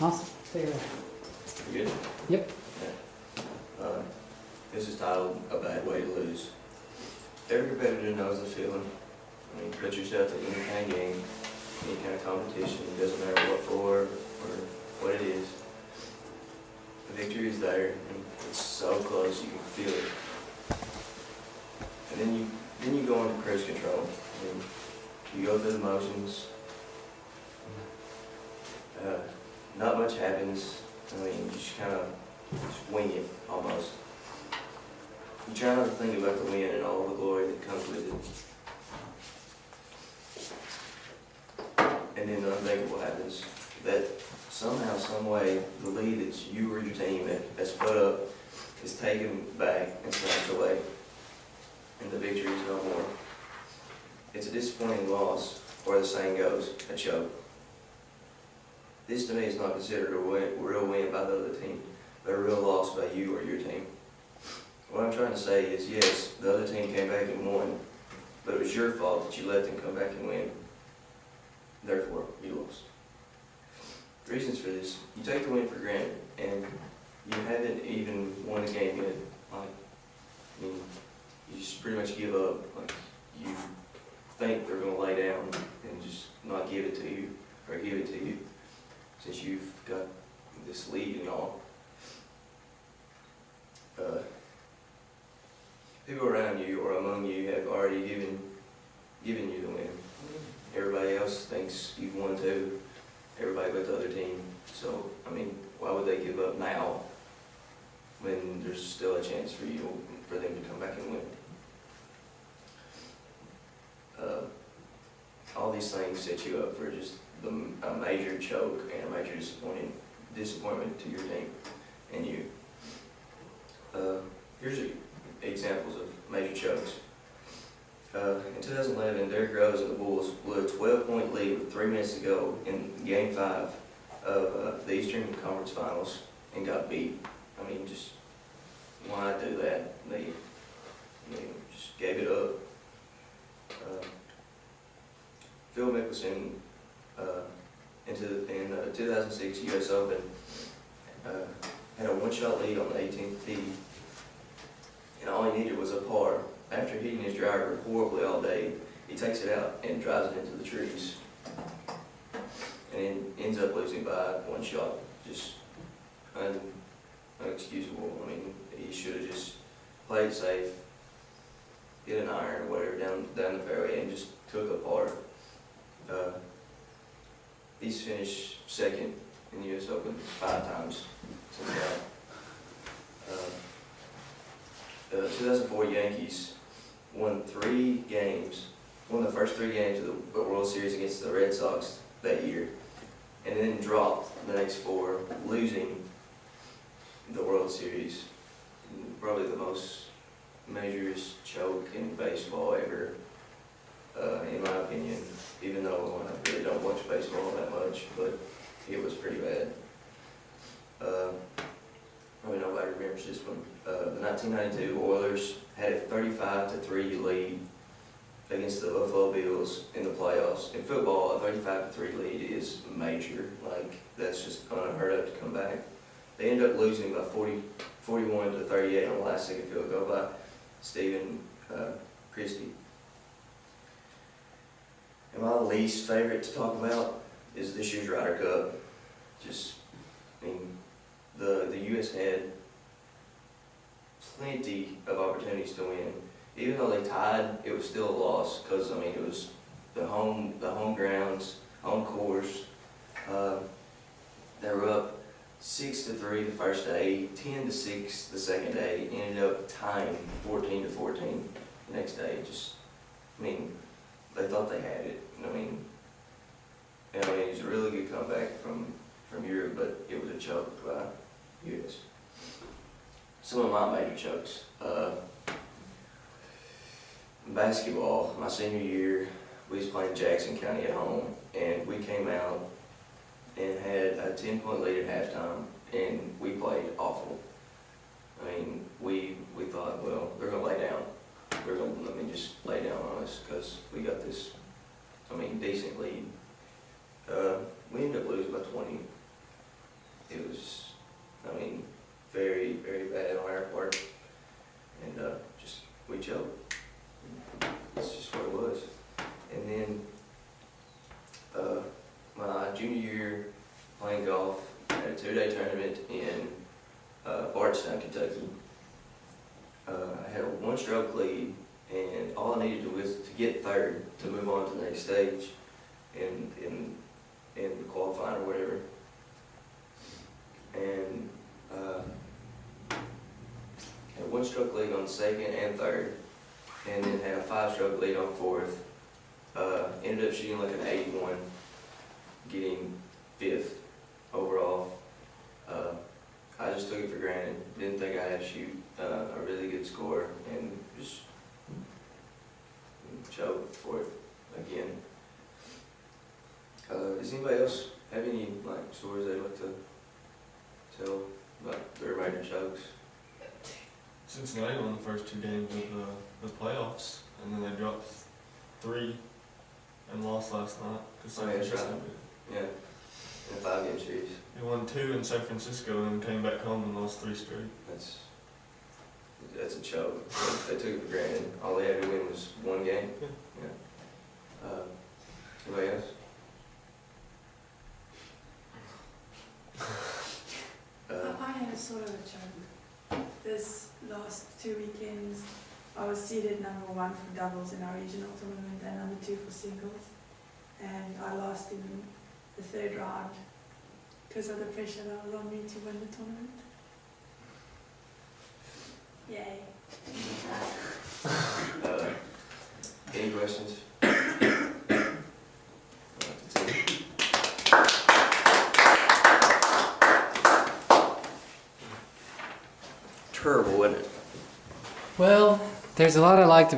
Awesome. Stay there. You good? Yep. Yeah. This is titled A Bad Way to Lose. Every competitor knows the feeling. I mean, put yourself in any kind of game, any kind of competition, it doesn't matter what for or what it is. The victory is there, and it's so close, you can feel it. And then you go into cruise control. And you go through the motions. Not much happens. I mean, you just kind of wing it, almost. You try not to think about the win and all the glory that comes with it. And then the unthinkable happens. That somehow, some way, the lead that you or your team has put up is taken back and snatched away. And the victory is no more. It's a disappointing loss, or the saying goes, a choke. This to me is not considered a real win by the other team, but a real loss by you or your team. What I'm trying to say is, yes, the other team came back and won, but it was your fault that you let them come back and win. Therefore, you lost. Reasons for this: you take the win for granted, and you haven't even won a game yet. Like, I mean, you just pretty much give up. Like, you think they're going to lay down and just not give it to you, or give it to you, since you've got this lead and all. People around you or among you have already given you the win. Everybody else thinks you've won too. Everybody but the other team. So, I mean, why would they give up now when there's still a chance for them to come back and win? All these things set you up for just a major choke and a major disappointment to your team and you. Here's examples of major chokes. In 2011, Derrick Rose and the Bulls blew a 12-point lead with 3 minutes to go in Game 5 of the Eastern Conference Finals and got beat. I mean, just why do that? They just gave it up. Phil Mickelson in the 2006 U.S. Open had a one-shot lead on the 18th tee, and all he needed was a par. After hitting his driver horribly all day, he takes it out and drives it into the trees, and ends up losing by one shot. Just unexcusable. I mean, he should have just played safe, hit an iron or whatever down the fairway, and just took a par. He's finished second in the U.S. Open 5 times since that. The 2004 Yankees won the first 3 games of the World Series against the Red Sox that year, and then dropped the next 4, losing the World Series. Probably the most majorest choke in baseball ever, in my opinion, even though I really don't watch baseball that much, but it was pretty bad. Probably nobody remembers this one. The 1992 Oilers had a 35-3 lead against the Buffalo Bills in the playoffs. In football, a 35-3 lead is major. Like, that's just unheard of to come back. They ended up losing by 41-38 on the last second field goal by Stephen Christie. And my least favorite to talk about is this year's Ryder Cup. I mean, the U.S. had plenty of opportunities to win. Even though they tied, it was still a loss because, I mean, it was the home grounds, home course. They were up 6-3 the first day, 10-6 the second day, ended up tying 14-14 the next day. They thought they had it. It was a really good comeback from Europe, but it was a choke by U.S. Some of my major chokes. Basketball, my senior year, we was playing Jackson County at home, and we came out and had a 10-point lead at halftime, and we played awful. We thought, well, they're going to lay down. They're going to just lay down on us because we got this, decent lead. We ended up losing by 20. year playing golf at a 2-day tournament in Bardstown, Kentucky. I had a 1-stroke lead, and all I needed was to get third to move on to the next stage in the qualifying or whatever. And had a 1-stroke lead on second and third, and then had a 5-stroke lead on fourth. Ended up shooting like an 81, getting 5th overall. I just took it for granted. Didn't think I had to shoot a really good score, and just choked for it again. Does anybody else have any stories they'd like to tell about their major chokes? Cincinnati won the first 2 games of the playoffs, and then they dropped 3 and lost last night. Oh, yeah, that's right. Yeah, in a 5-game series. They won 2 in San Francisco and then came back home and lost 3 straight. That's a choke. They took it for granted. All they had to win was 1 game. Yeah. Anybody else? I had a sort of a choke. This last 2 weekends, I was seeded number 1 for doubles in our regional tournament and number 2 for singles. And I lost in the 3rd round because of the pressure that was on me to win the tournament. Yay. Any questions? Terrible, wasn't it? Well, there's a lot I liked about it.